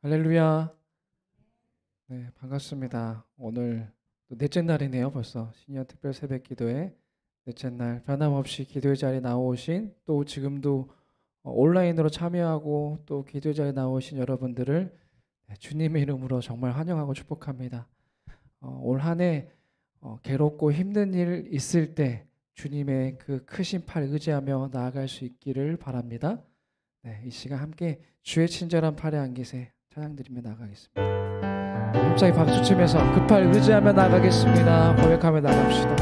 할렐루야. 네, 반갑습니다. 오늘 또 넷째 날이네요. 벌써 신년 특별 새벽 기도회 넷째 날 변함없이 기도의 자리에 나오신, 또 지금도 온라인으로 참여하고 또 기도의 자리에 나오신 여러분들을 주님의 이름으로 정말 환영하고 축복합니다. 올 한 해 괴롭고 힘든 일 있을 때 주님의 그 크신 팔 의지하며 나아갈 수 있기를 바랍니다. 네, 이 시간 함께 주의 친절한 팔에 안기세 찬양드리며 나가겠습니다. 힘차게 박수 치면서 그 팔 의지하며 나가겠습니다. 고백하며 나갑시다.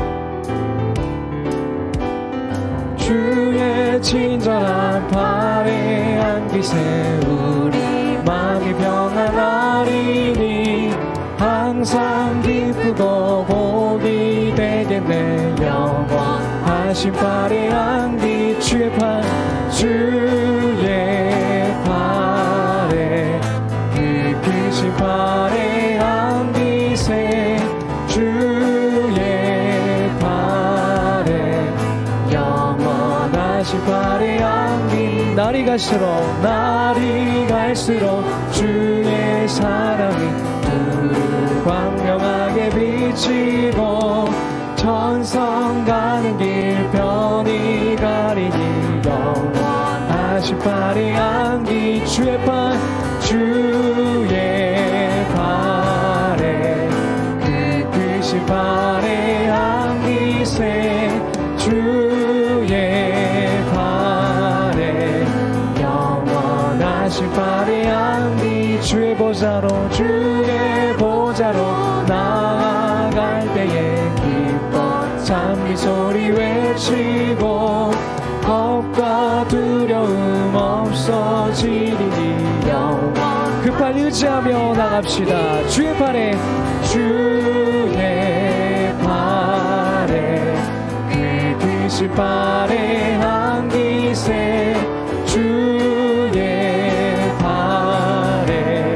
주의 친절한 팔에 안기세 우리 마음이 평안하리니 항상 기쁘고 복이 되겠네. 영원하신 팔에 안기 주의 팔 주의 팔에 그 크신 팔에 안기세 주의 팔에 영원하신 팔에 안기 날이 갈수록 주의 사랑이 광명하게 비치고 천성 가는 길 편히 가리니 영원하신 팔에 안기 주의 팔 주의 팔에 그 크신 팔에 안기세 주의 팔에 영원하신 팔에 안기 주의 보좌로 나아갈 때에 기뻐 찬미 소리 외치고 겁과 두려움 없어지리니 영원 그 팔 의지하며 나갑시다. 주의 팔에 그 크신 팔에 안기세 주의 팔에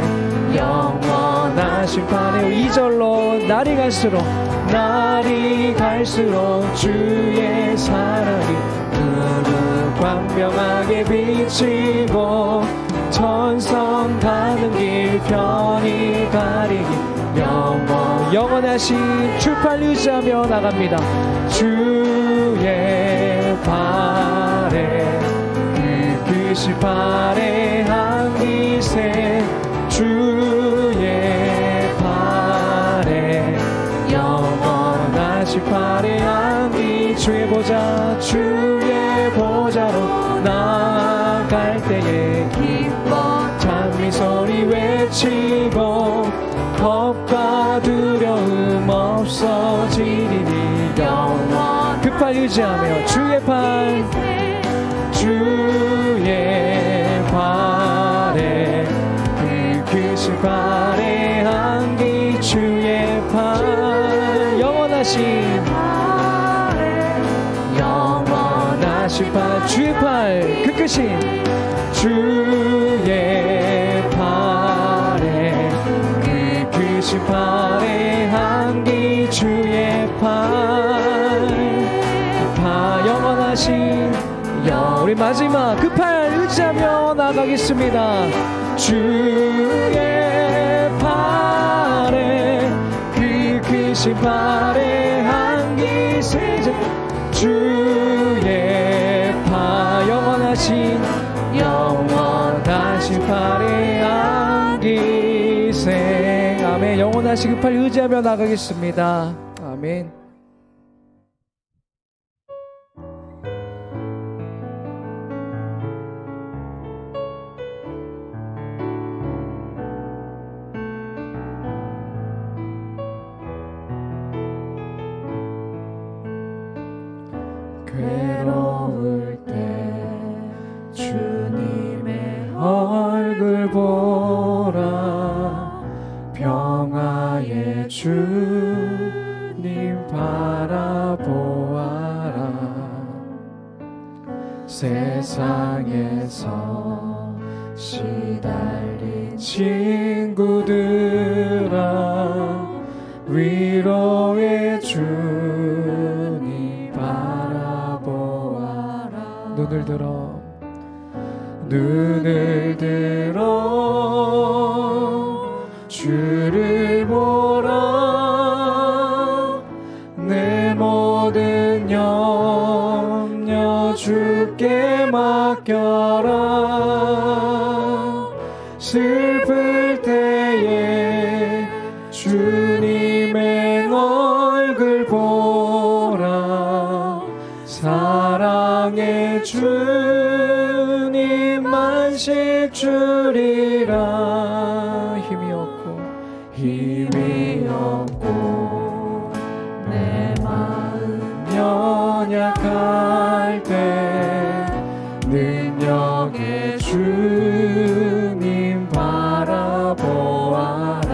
영원하신 팔에 2절로 날이 갈수록 주의 사랑이 광명하게 비치고 천성 가는 길 편히 가리니 영원하신 주 팔 의지하며 나갑니다. 주의 팔에 그 크신 팔에 안기세 주의 팔에 영원하신 팔에 안기 주의 보좌로 나아갈 때에 기뻐 찬미 소리 외치고 겁과 두려움 없어지리니 영원 그 팔 의지하며 주의 팔에 그 크신 팔에 안기 주의 팔 영원하신 팔 주의 팔 그 크신 주의 팔에 그 크신 팔에 안기 주의 팔 영원하신 우리 마지막 그 팔 의지하며 나가겠습니다. 주의 팔에 그 크신 팔에 안기세 주의 팔 영원하신 팔에 안기세 아멘. 영원하신 그 팔 의지하며 나가겠습니다. 아멘. 괴로울 때 주님의 얼굴 보라 평화의 주님 바라보아라 세상에서 시달린 친구들아 위로의 주님 바라보아라 눈을 들어 주께 맡겨라. 슬플 때에 주님의 얼굴 보라. 사랑의 주님만씩 주리라. 힘이 없고 내 마음 연약할 때 능력의 주님 바라보아라.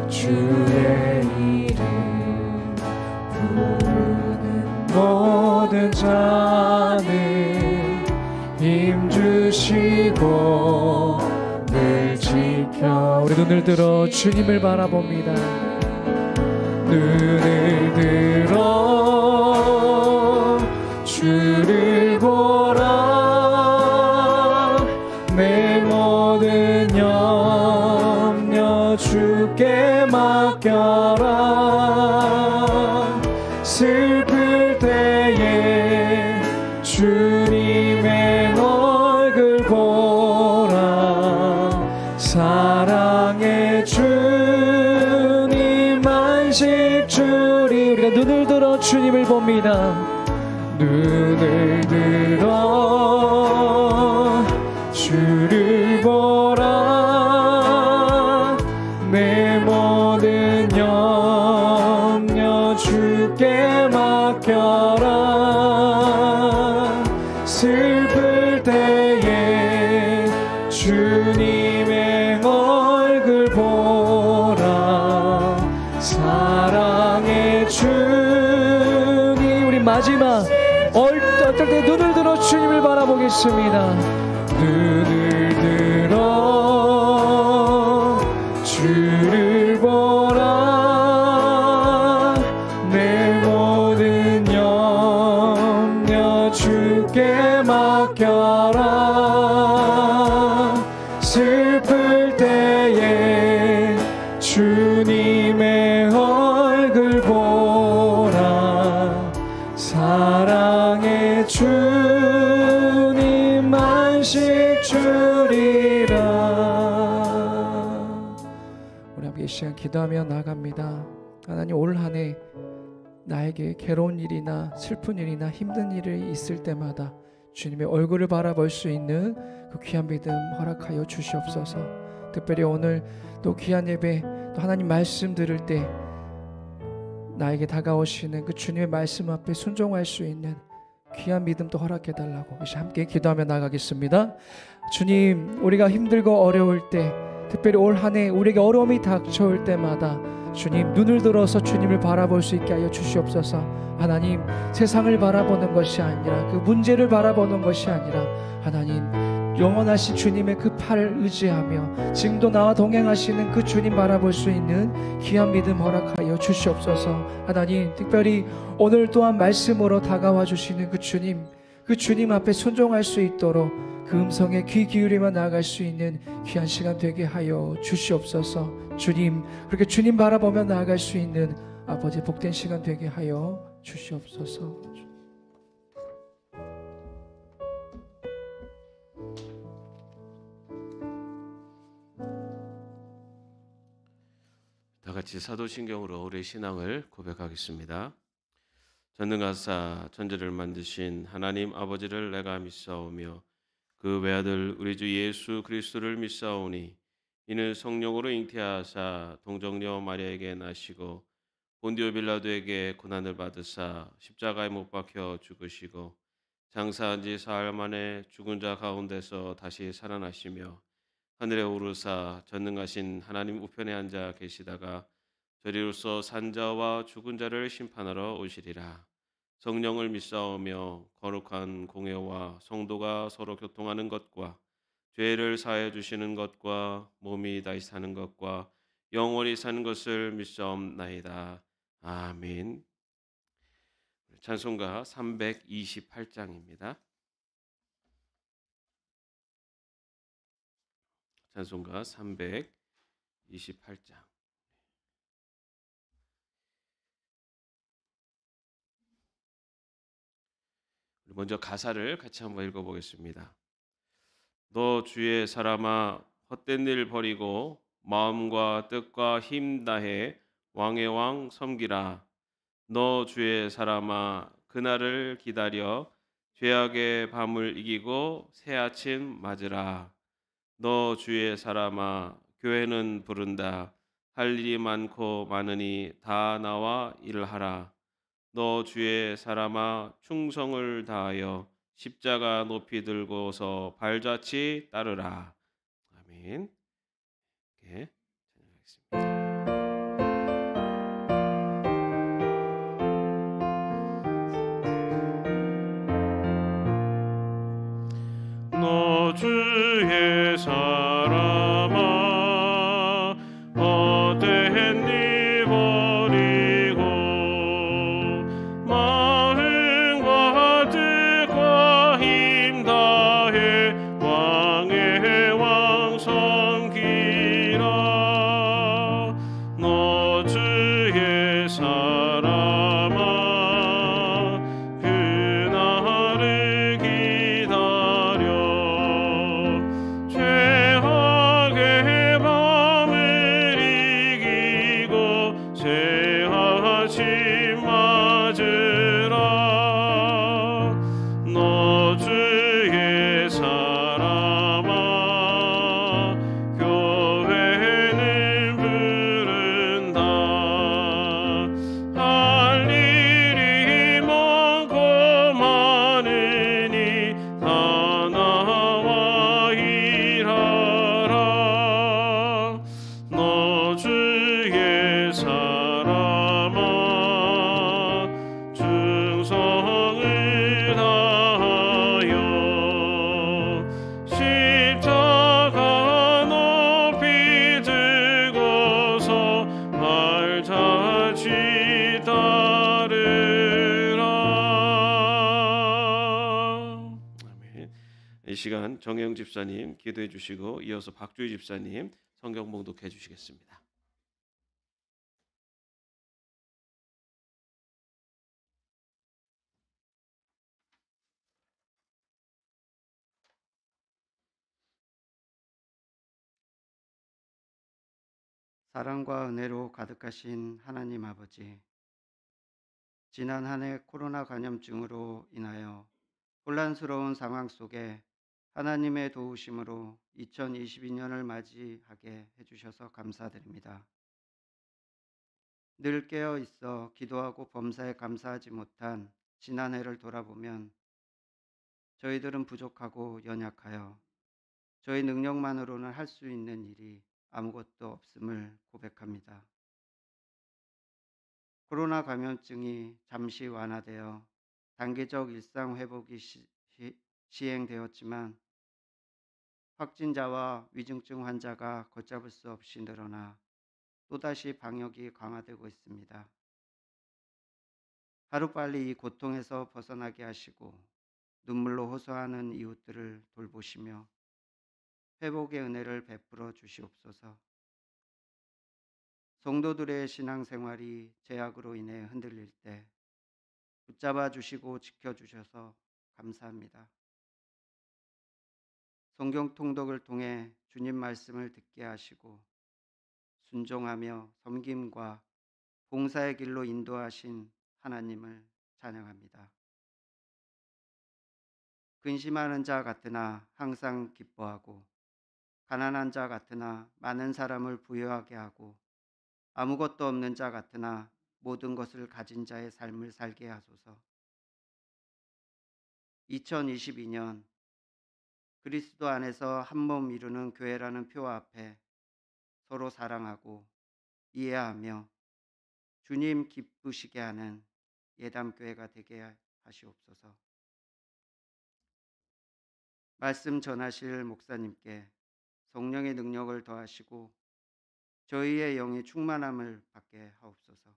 주의 이름 부르는 모든 자는 힘 주시고 늘 지켜. 우리 눈을 들어 주님을 바라봅니다. 눈을 들어 주를 보라. 내 모든 염려 주께 맡겨라. 슬플 때에 주님의 얼굴 보라. 사랑의 주님만씩 주리. 우리가 눈을 들어 주님을 봅니다. 눈을 들어 주를 보라. 내 모든 염려 주께 맡겨라. 슬플 때에 주님의 얼굴 보라. 사랑의 주님. 우리 마지막 어떨 때 눈을 들어 주님을 바라보겠습니다. 눈을 들어 주를 보라. 내 모든 염려 주께 맡겨라. 슬플 때에 주님의 얼굴 보라. 사랑의 주님만씩 주리라. 우리 함께 이 시간 기도하며 나갑니다. 하나님, 올 한 해 나에게 괴로운 일이나 슬픈 일이나 힘든 일이 있을 때마다 주님의 얼굴을 바라볼 수 있는 그 귀한 믿음 허락하여 주시옵소서. 특별히 오늘 또 귀한 예배, 또 하나님 말씀 들을 때 나에게 다가오시는 그 주님의 말씀 앞에 순종할 수 있는 귀한 믿음도 허락해달라고 이제 함께 기도하며 나가겠습니다. 주님, 우리가 힘들고 어려울 때, 특별히 올 한 해 우리에게 어려움이 닥쳐올 때마다 주님, 눈을 들어서 주님을 바라볼 수 있게 하여 주시옵소서. 하나님, 세상을 바라보는 것이 아니라, 그 문제를 바라보는 것이 아니라, 하나님 영원하신 주님의 그 팔을 의지하며 지금도 나와 동행하시는 그 주님 바라볼 수 있는 귀한 믿음 허락하여 주시옵소서. 하나님, 특별히 오늘 또한 말씀으로 다가와 주시는 그 주님 앞에 순종할 수 있도록 그 음성에 귀 기울이며 나아갈 수 있는 귀한 시간 되게 하여 주시옵소서. 주님, 그렇게 주님 바라보며 나아갈 수 있는 아버지 복된 시간 되게 하여 주시옵소서. 다 같이 사도신경으로 우리의 신앙을 고백하겠습니다. 전능하사 천지를 만드신 하나님 아버지를 내가 믿사오며 그 외아들 우리 주 예수 그리스도를 믿사오니 이는 성령으로 잉태하사 동정녀 마리아에게 나시고 본디오 빌라도에게 고난을 받으사 십자가에 못 박혀 죽으시고 장사한 지 사흘 만에 죽은 자 가운데서 다시 살아나시며 하늘에 오르사 전능하신 하나님 우편에 앉아 계시다가 저리로서 산 자와 죽은 자를 심판하러 오시리라. 성령을 믿사오며 거룩한 공회와 성도가 서로 교통하는 것과 죄를 사하여 주시는 것과 몸이 다시 사는 것과 영원히 사는 것을 믿사옵나이다. 아멘. 찬송가 328장입니다. 찬송가 328장. 먼저 가사를 같이 한번 읽어보겠습니다. 너 주의 사람아 헛된 일 버리고 마음과 뜻과 힘 다해 왕의 왕 섬기라. 너 주의 사람아 그날을 기다려 죄악의 밤을 이기고 새 아침 맞으라. 너 주의 사람아 교회는 부른다. 할 일이 많고 많으니 다 나와 일하라. 너 주의 사람아 충성을 다하여 십자가 높이 들고서 발자취 따르라. 아멘. 예, 찬양하겠습니다. 너 주의 사람아 헛된 일 버리고 마음과 뜻과 힘 다해 왕의 왕 섬기라. 너 주의 사람아 그날을 기다려 죄악의 밤을 이기고 새 아침 맞으라. 너 주의 사람아 교회는 부른다. 할 일이 많고 많으니 다 나와 일하라. 너 주의 사람아 충성을 다하여 십자가 높이 들고서 발자취 따르라. 아멘. 이 시간 정영 집사님 기도해 주시고 이어서 박주희 집사님 성경 봉독해 주시겠습니다. 사랑과 은혜로 가득하신 하나님 아버지, 지난 한 해 코로나 감염증으로 인하여 혼란스러운 상황 속에 하나님의 도우심으로 2022년을 맞이하게 해주셔서 감사드립니다. 늘 깨어 있어 기도하고 범사에 감사하지 못한 지난 해를 돌아보면 저희들은 부족하고 연약하여 저희 능력만으로는 할 수 있는 일이 아무것도 없음을 고백합니다. 코로나 감염증이 잠시 완화되어 단계적 일상 회복이 시행되었지만 확진자와 위중증 환자가 걷잡을 수 없이 늘어나 또다시 방역이 강화되고 있습니다. 하루빨리 이 고통에서 벗어나게 하시고 눈물로 호소하는 이웃들을 돌보시며 회복의 은혜를 베풀어 주시옵소서. 성도들의 신앙생활이 제약으로 인해 흔들릴 때 붙잡아 주시고 지켜주셔서 감사합니다. 성경 통독을 통해 주님 말씀을 듣게 하시고 순종하며 섬김과 봉사의 길로 인도하신 하나님을 찬양합니다. 근심하는 자 같으나 항상 기뻐하고 가난한 자 같으나 많은 사람을 부유하게 하고 아무것도 없는 자 같으나 모든 것을 가진 자의 삶을 살게 하소서. 2022년 그리스도 안에서 한 몸 이루는 교회라는 표 앞에 서로 사랑하고 이해하며 주님 기쁘시게 하는 예담교회가 되게 하시옵소서. 말씀 전하실 목사님께 성령의 능력을 더하시고 저희의 영이 충만함을 받게 하옵소서.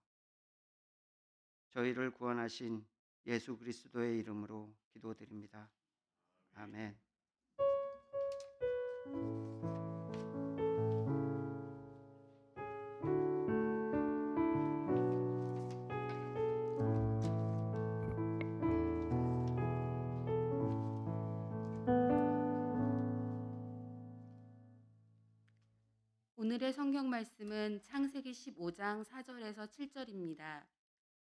저희를 구원하신 예수 그리스도의 이름으로 기도드립니다. 아멘. 오늘의 성경 말씀은 창세기 15장 4절에서 7절입니다.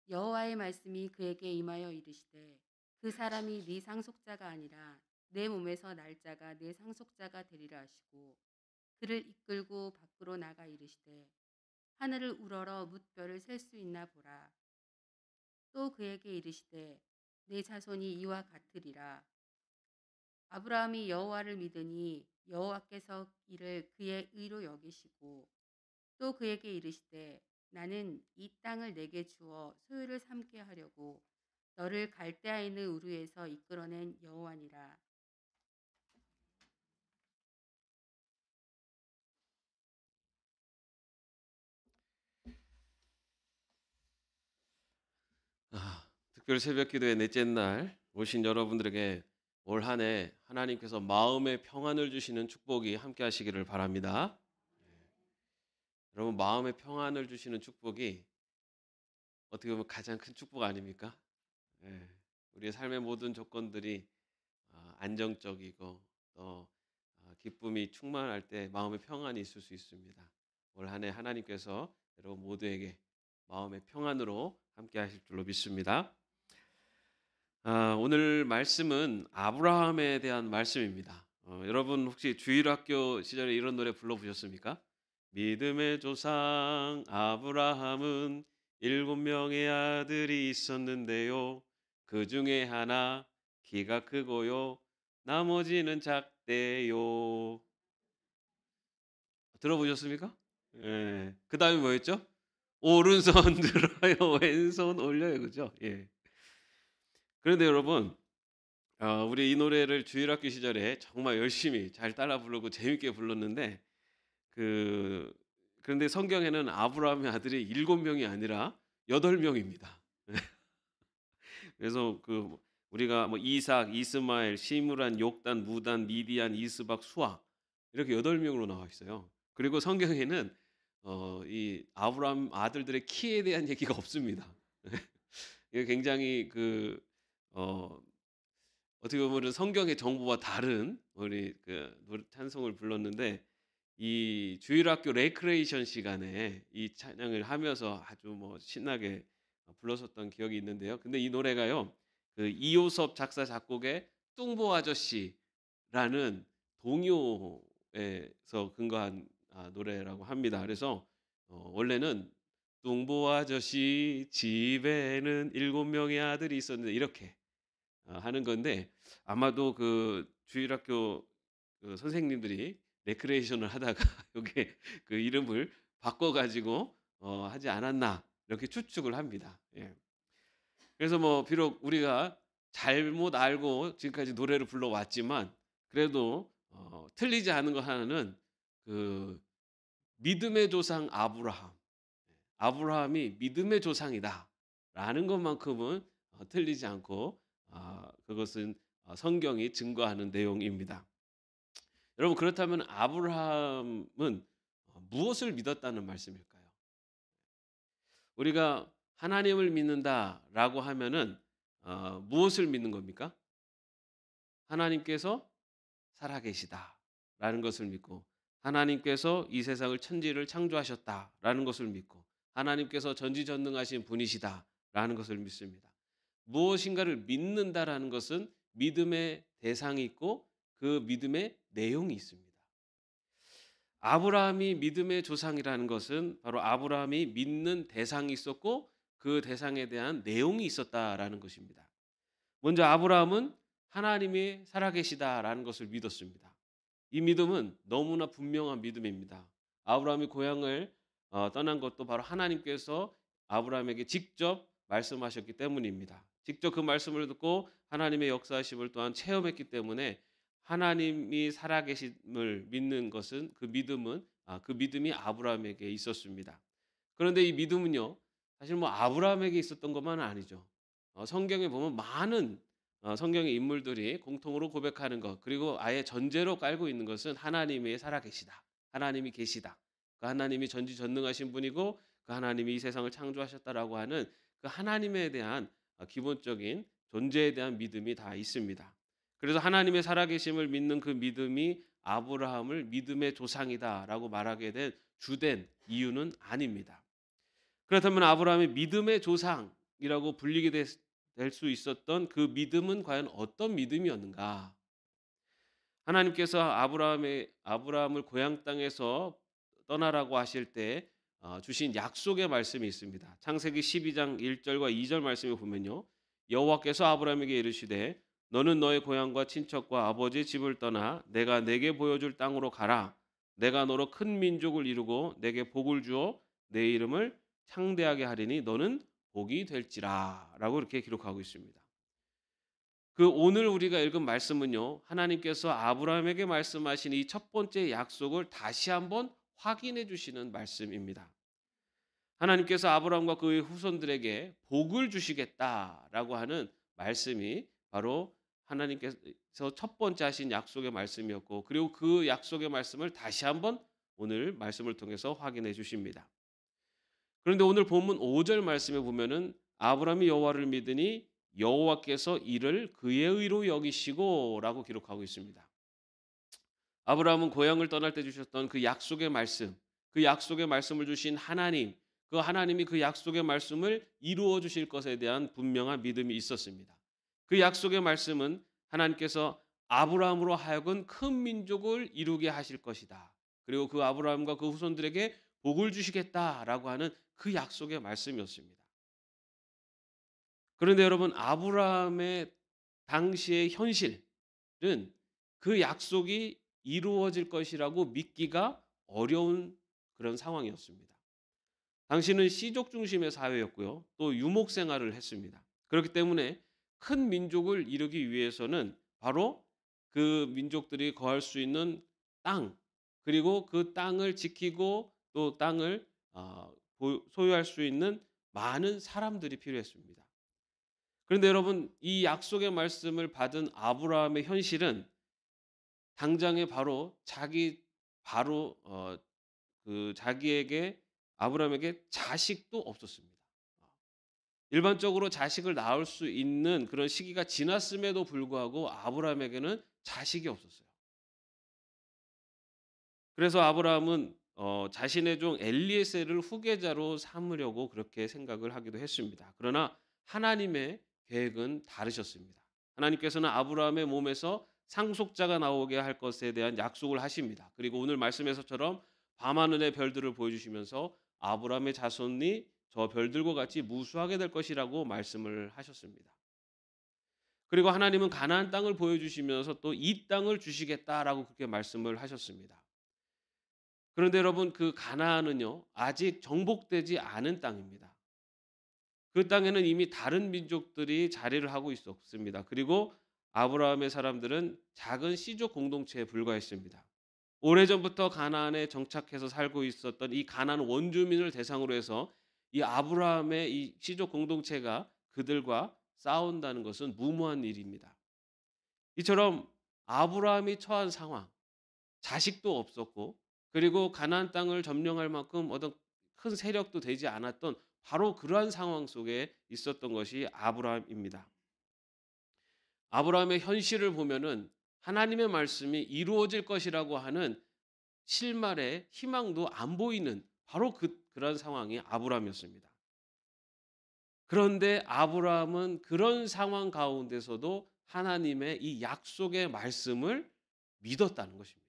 여호와의 말씀이 그에게 임하여 이르시되 그 사람이 네 상속자가 아니라 내 몸에서 날 자가 내 상속자가 되리라 하시고 그를 이끌고 밖으로 나가 이르시되 하늘을 우러러 뭇별을 셀 수 있나 보라. 또 그에게 이르시되 내 자손이 이와 같으리라. 아브라함이 여호와를 믿으니 여호와께서 이를 그의 의로 여기시고 또 그에게 이르시되 나는 이 땅을 내게 주어 소유를 삼게 하려고 너를 갈대아에 있는 우르에서 이끌어낸 여호와니라. 특별 새벽기도의 넷째 날 오신 여러분들에게 올 한 해 하나님께서 마음의 평안을 주시는 축복이 함께 하시기를 바랍니다. 여러분, 마음의 평안을 주시는 축복이 어떻게 보면 가장 큰 축복 아닙니까? 예, 우리의 삶의 모든 조건들이 안정적이고 또 기쁨이 충만할 때 마음의 평안이 있을 수 있습니다. 올 한 해 하나님께서 여러분 모두에게 마음의 평안으로 함께 하실 줄로 믿습니다. 오늘 말씀은 아브라함에 대한 말씀입니다. 여러분 혹시 주일학교 시절에 이런 노래 불러보셨습니까? 믿음의 조상 아브라함은 7명의 아들이 있었는데요. 그 중에 하나 키가 크고요. 나머지는 작대요. 들어보셨습니까? 예. 그 다음에 뭐였죠? 오른손 들어요, 왼손 올려요, 그죠? 예. 그런데 여러분, 우리 이 노래를 주일학교 시절에 정말 열심히 잘 따라 부르고 재밌게 불렀는데 그런데 성경에는 아브라함의 아들이 7명이 아니라 8명입니다. 그래서 우리가 뭐 이삭, 이스마엘, 시므란, 욕단, 무단, 미디안, 이스박, 수아 이렇게 8명으로 나와 있어요. 그리고 성경에는 이 아브라함 아들들의 키에 대한 얘기가 없습니다. 이게 굉장히 어떻게 보면 성경의 정보와 다른 우리 찬송을 불렀는데 이 주일학교 레크레이션 시간에 이 찬양을 하면서 아주 뭐 신나게 불렀었던 기억이 있는데요. 근데 이 노래가요, 이효섭 작사 작곡의 뚱보 아저씨라는 동요에서 근거한 노래라고 합니다. 그래서 원래는 뚱보 아저씨 집에는 7명의 아들이 있었는데 이렇게 하는 건데 아마도 주일학교 선생님들이 레크레이션을 하다가 여기 이름을 바꿔가지고 하지 않았나 이렇게 추측을 합니다. 예. 그래서 뭐 비록 우리가 잘못 알고 지금까지 노래를 불러왔지만 그래도 틀리지 않은 거 하나는 믿음의 조상 아브라함이 믿음의 조상이다라는 것만큼은 틀리지 않고 그것은 성경이 증거하는 내용입니다. 여러분, 그렇다면 아브라함은 무엇을 믿었다는 말씀일까요? 우리가 하나님을 믿는다라고 하면은 무엇을 믿는 겁니까? 하나님께서 살아계시다라는 것을 믿고 하나님께서 이 세상을 천지를 창조하셨다라는 것을 믿고 하나님께서 전지전능하신 분이시다라는 것을 믿습니다. 무엇인가를 믿는다라는 것은 믿음의 대상이 있고 그 믿음의 내용이 있습니다. 아브라함이 믿음의 조상이라는 것은 바로 아브라함이 믿는 대상이 있었고 그 대상에 대한 내용이 있었다라는 것입니다. 먼저 아브라함은 하나님이 살아계시다라는 것을 믿었습니다. 이 믿음은 너무나 분명한 믿음입니다. 아브라함이 고향을 떠난 것도 바로 하나님께서 아브라함에게 직접 말씀하셨기 때문입니다. 직접 그 말씀을 듣고 하나님의 역사하심을 또한 체험했기 때문에 하나님이 살아계심을 믿는 것은 그 믿음이 아브라함에게 있었습니다. 그런데 이 믿음은요, 사실 뭐 아브라함에게 있었던 것만은 아니죠. 성경에 보면 많은 성경의 인물들이 공통으로 고백하는 것, 그리고 아예 전제로 깔고 있는 것은 하나님이 살아계시다, 하나님이 계시다, 그 하나님이 전지전능하신 분이고 그 하나님이 이 세상을 창조하셨다라고 하는 그 하나님에 대한 기본적인 존재에 대한 믿음이 다 있습니다. 그래서 하나님의 살아계심을 믿는 그 믿음이 아브라함을 믿음의 조상이다라고 말하게 된 주된 이유는 아닙니다. 그렇다면 아브라함이 믿음의 조상이라고 불리게 될 수 있었던 그 믿음은 과연 어떤 믿음이었는가? 하나님께서 아브라함을 고향 땅에서 떠나라고 하실 때 주신 약속의 말씀이 있습니다. 창세기 12장 1절과 2절 말씀에 보면요. 여호와께서 아브라함에게 이르시되 너는 너의 고향과 친척과 아버지의 집을 떠나 내가 내게 보여줄 땅으로 가라. 내가 너로 큰 민족을 이루고 내게 복을 주어 내 이름을 창대하게 하리니 너는 복이 될지라 라고 이렇게 기록하고 있습니다. 그 오늘 우리가 읽은 말씀은요. 하나님께서 아브라함에게 말씀하신 이 첫 번째 약속을 다시 한번 확인해 주시는 말씀입니다. 하나님께서 아브라함과 그의 후손들에게 복을 주시겠다라고 하는 말씀이 바로 하나님께서 첫 번째 하신 약속의 말씀이었고, 그리고 그 약속의 말씀을 다시 한번 오늘 말씀을 통해서 확인해 주십니다. 그런데 오늘 본문 5절 말씀에 보면은 아브라함이 여호와를 믿으니 여호와께서 이를 그의 의로 여기시고라고 기록하고 있습니다. 아브라함은 고향을 떠날 때 주셨던 그 약속의 말씀, 그 약속의 말씀을 주신 하나님, 그 하나님이 그 약속의 말씀을 이루어 주실 것에 대한 분명한 믿음이 있었습니다. 그 약속의 말씀은 하나님께서 아브라함으로 하여금 큰 민족을 이루게 하실 것이다. 그리고 그 아브라함과 그 후손들에게 복을 주시겠다라고 하는 그 약속의 말씀이었습니다. 그런데 여러분, 아브라함의 당시의 현실은 그 약속이 이루어질 것이라고 믿기가 어려운 그런 상황이었습니다. 당시는 시족 중심의 사회였고요. 또 유목 생활을 했습니다. 그렇기 때문에 큰 민족을 이루기 위해서는 바로 그 민족들이 거할 수 있는 땅, 그리고 그 땅을 지키고 또 땅을 소유할 수 있는 많은 사람들이 필요했습니다. 그런데 여러분, 이 약속의 말씀을 받은 아브라함의 현실은 당장에 자기에게 아브라함에게 자식도 없었습니다. 일반적으로 자식을 낳을 수 있는 그런 시기가 지났음에도 불구하고 아브라함에게는 자식이 없었어요. 그래서 아브라함은 자신의 종 엘리에셀을 후계자로 삼으려고 그렇게 생각을 하기도 했습니다. 그러나 하나님의 계획은 다르셨습니다. 하나님께서는 아브라함의 몸에서 상속자가 나오게 할 것에 대한 약속을 하십니다. 그리고 오늘 말씀에서처럼 밤하늘의 별들을 보여주시면서 아브라함의 자손이 저 별들과 같이 무수하게 될 것이라고 말씀을 하셨습니다. 그리고 하나님은 가나안 땅을 보여주시면서 또 이 땅을 주시겠다라고 그렇게 말씀을 하셨습니다. 그런데 여러분, 그 가나안은요 아직 정복되지 않은 땅입니다. 그 땅에는 이미 다른 민족들이 자리를 하고 있었습니다. 그리고 아브라함의 사람들은 작은 시족 공동체에 불과했습니다. 오래전부터 가나안에 정착해서 살고 있었던 이 가나안 원주민을 대상으로 해서 이 아브라함의 이 시족 공동체가 그들과 싸운다는 것은 무모한 일입니다. 이처럼 아브라함이 처한 상황, 자식도 없었고 그리고 가나안 땅을 점령할 만큼 어떤 큰 세력도 되지 않았던 바로 그러한 상황 속에 있었던 것이 아브라함입니다. 아브라함의 현실을 보면은 하나님의 말씀이 이루어질 것이라고 하는 실말의 희망도 안 보이는 바로 그런 상황이 아브라함이었습니다. 그런데 아브라함은 그런 상황 가운데서도 하나님의 이 약속의 말씀을 믿었다는 것입니다.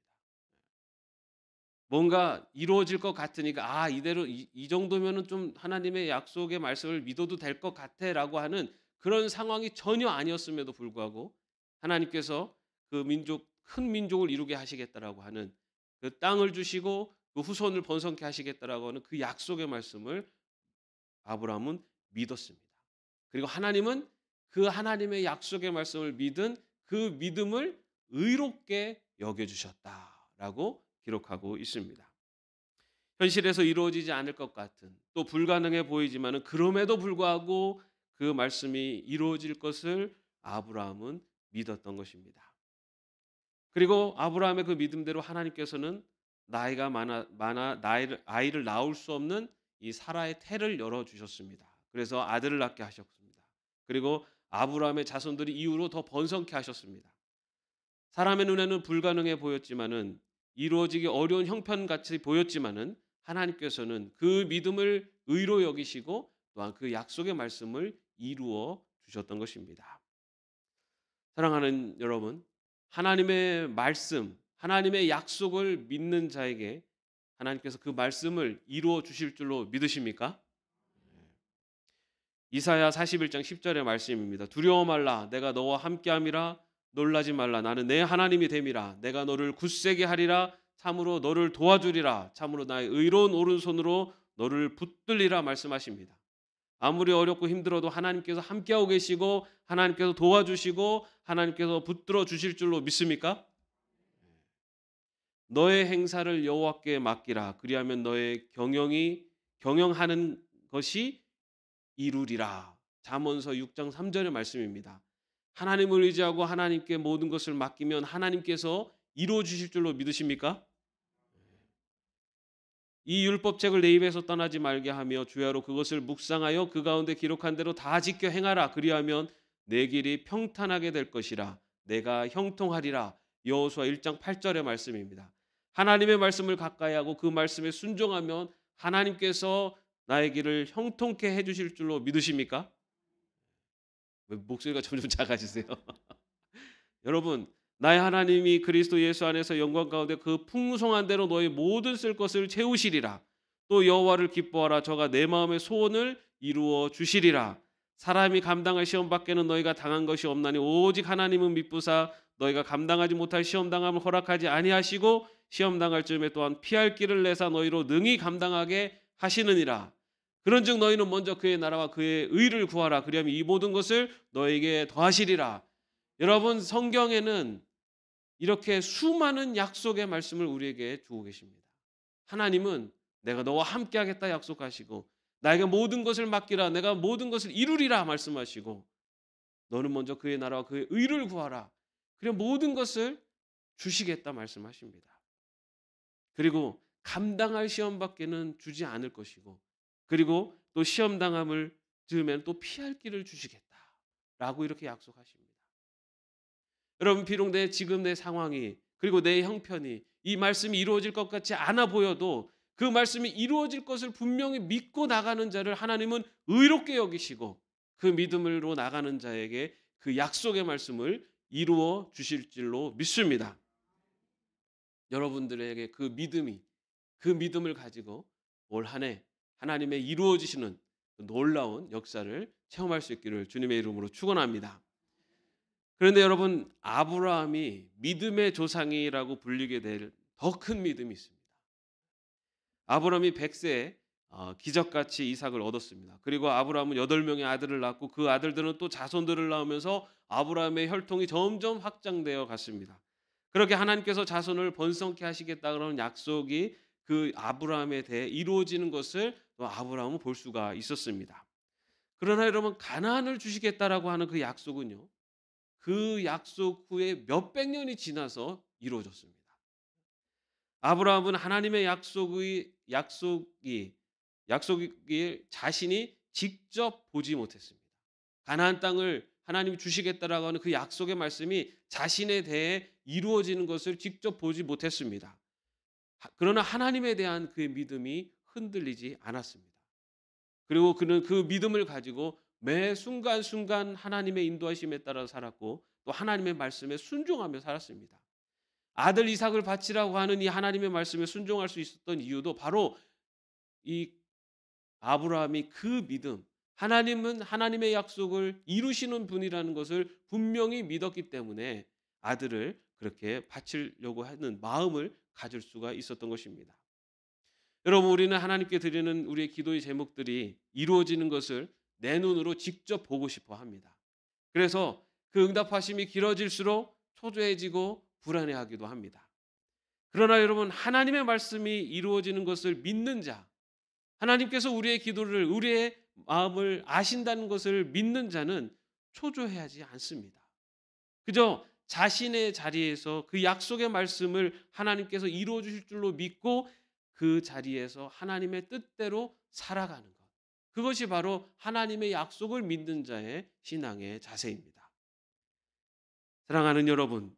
뭔가 이루어질 것 같으니까 이대로 이 정도면은 좀 하나님의 약속의 말씀을 믿어도 될 것 같아라고 하는 그런 상황이 전혀 아니었음에도 불구하고 하나님께서 큰 민족을 이루게 하시겠다라고 하는 그 땅을 주시고 그 후손을 번성케 하시겠다라고 하는 그 약속의 말씀을 아브라함은 믿었습니다. 그리고 하나님은 그 하나님의 약속의 말씀을 믿은 그 믿음을 의롭게 여겨 주셨다라고 기록하고 있습니다. 현실에서 이루어지지 않을 것 같은 또 불가능해 보이지만은 그럼에도 불구하고 그 말씀이 이루어질 것을 아브라함은 믿었던 것입니다. 그리고 아브라함의 그 믿음대로 하나님께서는 나이가 많아 아이를 낳을 수 없는 이 사라의 태를 열어 주셨습니다. 그래서 아들을 낳게 하셨습니다. 그리고 아브라함의 자손들이 이후로 더 번성케 하셨습니다. 사람의 눈에는 불가능해 보였지만은 이루어지기 어려운 형편같이 보였지만은 하나님께서는 그 믿음을 의로 여기시고 또한 그 약속의 말씀을 이루어 주셨던 것입니다. 사랑하는 여러분, 하나님의 말씀, 하나님의 약속을 믿는 자에게 하나님께서 그 말씀을 이루어 주실 줄로 믿으십니까? 이사야 41장 10절의 말씀입니다. 두려워 말라 내가 너와 함께함이라 놀라지 말라 나는 내 하나님이 됨이라 내가 너를 굳세게 하리라 참으로 너를 도와주리라 참으로 나의 의로운 오른손으로 너를 붙들리라 말씀하십니다. 아무리 어렵고 힘들어도 하나님께서 함께하고 계시고 하나님께서 도와주시고 하나님께서 붙들어 주실 줄로 믿습니까? 너의 행사를 여호와께 맡기라 그리하면 너의 경영하는 것이 이루리라. 잠언서 6장 3절의 말씀입니다. 하나님을 의지하고 하나님께 모든 것을 맡기면 하나님께서 이루어 주실 줄로 믿으십니까? 이 율법책을 내 입에서 떠나지 말게 하며 주야로 그것을 묵상하여 그 가운데 기록한 대로 다 지켜 행하라. 그리하면 내 길이 평탄하게 될 것이라. 내가 형통하리라. 여호수아 1장 8절의 말씀입니다. 하나님의 말씀을 가까이 하고 그 말씀에 순종하면 하나님께서 나의 길을 형통케 해주실 줄로 믿으십니까? 왜 목소리가 점점 작아지세요? 여러분, 나의 하나님이 그리스도 예수 안에서 영광 가운데 그 풍성한 대로 너의 모든 쓸 것을 채우시리라. 또 여호와를 기뻐하라. 저가 내 마음의 소원을 이루어 주시리라. 사람이 감당할 시험 밖에는 너희가 당한 것이 없나니 오직 하나님은 미쁘사 너희가 감당하지 못할 시험 당함을 허락하지 아니하시고 시험 당할 즈음에 또한 피할 길을 내사 너희로 능히 감당하게 하시느니라. 그런즉 너희는 먼저 그의 나라와 그의 의를 구하라. 그리하면 이 모든 것을 너에게 더하시리라. 여러분, 성경에는 이렇게 수많은 약속의 말씀을 우리에게 주고 계십니다. 하나님은 내가 너와 함께 하겠다 약속하시고 나에게 모든 것을 맡기라. 내가 모든 것을 이루리라 말씀하시고 너는 먼저 그의 나라와 그의 의를 구하라. 그리고 모든 것을 주시겠다 말씀하십니다. 그리고 감당할 시험 밖에는 주지 않을 것이고 그리고 또 시험 당함을 들으면 또 피할 길을 주시겠다라고 이렇게 약속하십니다. 여러분, 비록 지금 내 상황이 그리고 내 형편이 이 말씀이 이루어질 것 같지 않아 보여도 그 말씀이 이루어질 것을 분명히 믿고 나가는 자를 하나님은 의롭게 여기시고 그 믿음으로 나가는 자에게 그 약속의 말씀을 이루어 주실 줄로 믿습니다. 여러분들에게 그 믿음을 가지고 올 한 해 하나님의 이루어지시는 놀라운 역사를 체험할 수 있기를 주님의 이름으로 축원합니다. 그런데 여러분, 아브라함이 믿음의 조상이라고 불리게 될 더 큰 믿음이 있습니다. 아브라함이 100세에 기적같이 이삭을 얻었습니다. 그리고 아브라함은 8명의 아들을 낳고 그 아들들은 또 자손들을 낳으면서 아브라함의 혈통이 점점 확장되어 갔습니다. 그렇게 하나님께서 자손을 번성케 하시겠다는 약속이 그 아브라함에 대해 이루어지는 것을 또 아브라함은 볼 수가 있었습니다. 그러나 여러분, 가나안을 주시겠다라고 하는 그 약속은요, 그 약속 후에 몇백 년이 지나서 이루어졌습니다. 아브라함은 하나님의 약속이 자신이 직접 보지 못했습니다. 가나안 땅을 하나님이 주시겠다라고 하는 그 약속의 말씀이 자신에 대해 이루어지는 것을 직접 보지 못했습니다. 그러나 하나님에 대한 그의 믿음이 흔들리지 않았습니다. 그리고 그는 그 믿음을 가지고 매 순간순간 하나님의 인도하심에 따라 살았고 또 하나님의 말씀에 순종하며 살았습니다. 아들 이삭을 바치라고 하는 이 하나님의 말씀에 순종할 수 있었던 이유도 바로 이 아브라함이 그 믿음, 하나님은 하나님의 약속을 이루시는 분이라는 것을 분명히 믿었기 때문에 아들을 그렇게 바치려고 하는 마음을 가질 수가 있었던 것입니다. 여러분, 우리는 하나님께 드리는 우리의 기도의 제목들이 이루어지는 것을 내 눈으로 직접 보고 싶어 합니다. 그래서 그 응답하심이 길어질수록 초조해지고 불안해하기도 합니다. 그러나 여러분, 하나님의 말씀이 이루어지는 것을 믿는 자, 하나님께서 우리의 기도를, 우리의 마음을 아신다는 것을 믿는 자는 초조해하지 않습니다. 그저 자신의 자리에서 그 약속의 말씀을 하나님께서 이루어 주실 줄로 믿고 그 자리에서 하나님의 뜻대로 살아가는 것. 그것이 바로 하나님의 약속을 믿는 자의 신앙의 자세입니다. 사랑하는 여러분,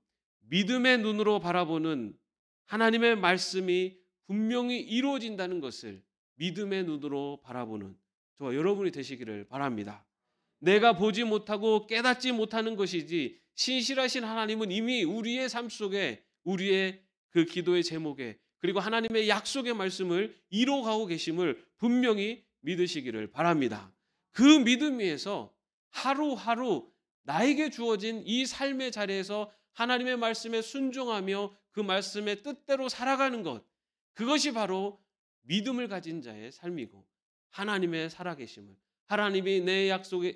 믿음의 눈으로 바라보는 하나님의 말씀이 분명히 이루어진다는 것을 믿음의 눈으로 바라보는 저와 여러분이 되시기를 바랍니다. 내가 보지 못하고 깨닫지 못하는 것이지 신실하신 하나님은 이미 우리의 삶 속에 우리의 그 기도의 제목에 그리고 하나님의 약속의 말씀을 이루어가고 계심을 분명히 믿으시기를 바랍니다. 그 믿음 위에서 하루하루 나에게 주어진 이 삶의 자리에서 하나님의 말씀에 순종하며 그 말씀의 뜻대로 살아가는 것, 그것이 바로 믿음을 가진 자의 삶이고 하나님의 살아계심을, 하나님이 내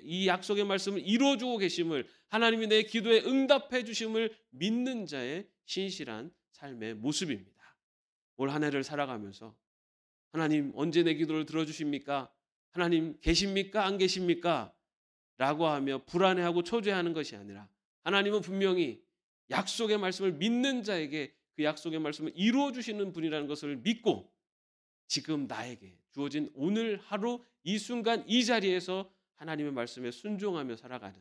이 약속의 말씀을 이루어주고 계심을, 하나님이 내 기도에 응답해 주심을 믿는 자의 신실한 삶의 모습입니다. 올 한 해를 살아가면서 하나님 언제 내 기도를 들어주십니까? 하나님 계십니까? 안 계십니까? 라고 하며 불안해하고 초조해하는 것이 아니라 하나님은 분명히 약속의 말씀을 믿는 자에게 그 약속의 말씀을 이루어 주시는 분이라는 것을 믿고 지금 나에게 주어진 오늘 하루 이 순간 이 자리에서 하나님의 말씀에 순종하며 살아가는,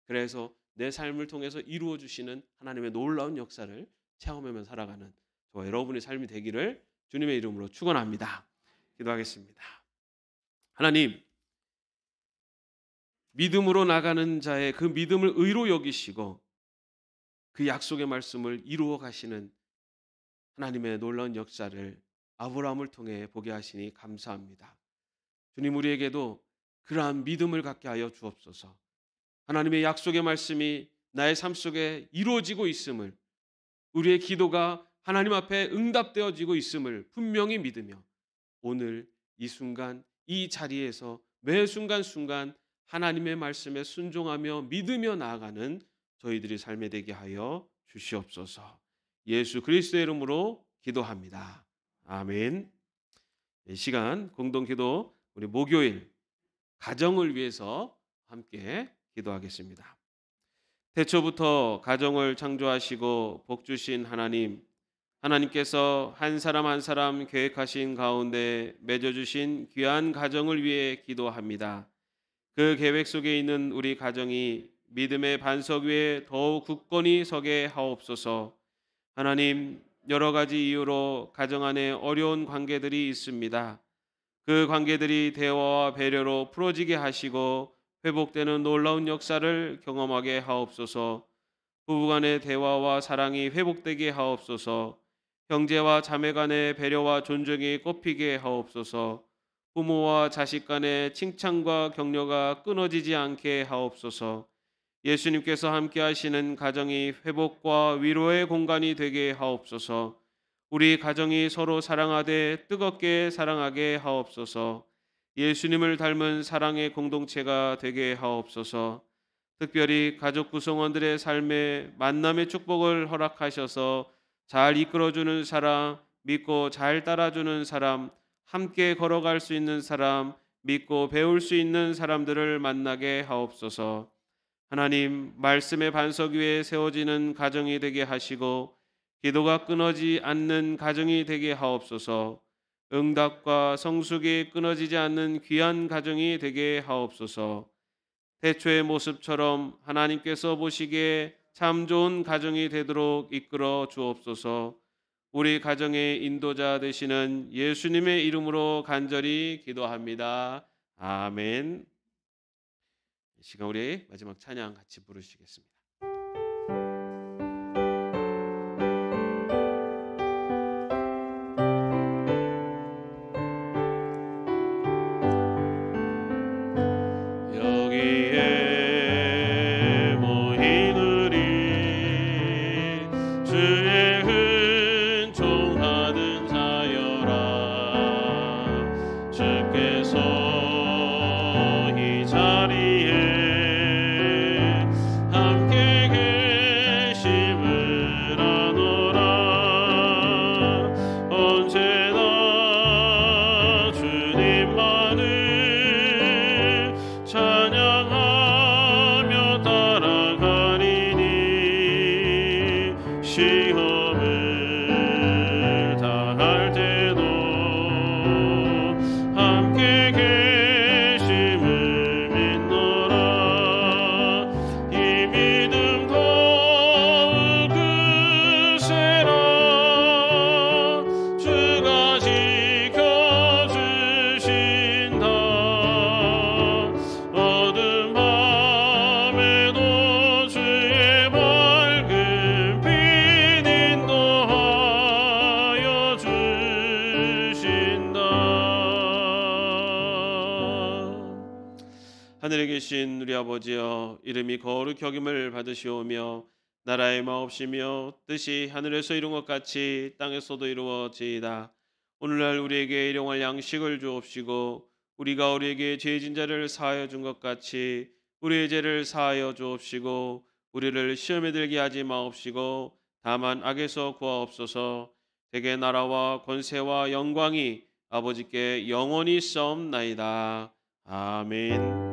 그래서 내 삶을 통해서 이루어 주시는 하나님의 놀라운 역사를 체험하며 살아가는 저와 여러분의 삶이 되기를 주님의 이름으로 축원합니다. 기도하겠습니다. 하나님, 믿음으로 나가는 자의 그 믿음을 의로 여기시고 그 약속의 말씀을 이루어 가시는 하나님의 놀라운 역사를 아브라함을 통해 보게 하시니 감사합니다. 주님, 우리에게도 그러한 믿음을 갖게 하여 주옵소서. 하나님의 약속의 말씀이 나의 삶 속에 이루어지고 있음을, 우리의 기도가 하나님 앞에 응답되어지고 있음을 분명히 믿으며 오늘 이 순간 이 자리에서 매 순간순간 하나님의 말씀에 순종하며 믿으며 나아가는 저희들이 삶에 되게 하여 주시옵소서. 예수 그리스도의 이름으로 기도합니다. 아멘. 이 시간 공동기도 우리 목요일 가정을 위해서 함께 기도하겠습니다. 태초부터 가정을 창조하시고 복 주신 하나님, 하나님께서 한 사람 한 사람 계획하신 가운데 맺어주신 귀한 가정을 위해 기도합니다. 그 계획 속에 있는 우리 가정이 믿음의 반석 위에 더욱 굳건히 서게 하옵소서. 하나님, 여러 가지 이유로 가정 안에 어려운 관계들이 있습니다. 그 관계들이 대화와 배려로 풀어지게 하시고 회복되는 놀라운 역사를 경험하게 하옵소서. 부부간의 대화와 사랑이 회복되게 하옵소서. 형제와 자매 간의 배려와 존중이 꽃피게 하옵소서. 부모와 자식 간의 칭찬과 격려가 끊어지지 않게 하옵소서. 예수님께서 함께 하시는 가정이 회복과 위로의 공간이 되게 하옵소서. 우리 가정이 서로 사랑하되 뜨겁게 사랑하게 하옵소서. 예수님을 닮은 사랑의 공동체가 되게 하옵소서. 특별히 가족 구성원들의 삶에 만남의 축복을 허락하셔서 잘 이끌어주는 사람, 믿고 잘 따라주는 사람, 함께 걸어갈 수 있는 사람, 믿고 배울 수 있는 사람들을 만나게 하옵소서. 하나님, 말씀의 반석 위에 세워지는 가정이 되게 하시고 기도가 끊어지지 않는 가정이 되게 하옵소서. 응답과 성숙이 끊어지지 않는 귀한 가정이 되게 하옵소서. 태초의 모습처럼 하나님께서 보시기에 참 좋은 가정이 되도록 이끌어 주옵소서. 우리 가정의 인도자 되시는 예수님의 이름으로 간절히 기도합니다. 아멘. 이 시간 우리 마지막 찬양 같이 부르시겠습니다. 되신 우리 아버지여, 이름이 거룩히 여김을 받으시오며 나라의 마옵시며 뜻이 하늘에서 이룬 것 같이 땅에서도 이루어지이다. 오늘날 우리에게 일용할 양식을 주옵시고 우리가 우리에게 죄진 자를 사하여 준 것 같이 우리의 죄를 사하여 주옵시고 우리를 시험에 들게 하지 마옵시고 다만 악에서 구하옵소서. 대개 나라와 권세와 영광이 아버지께 영원히 있사옵나이다. 아멘.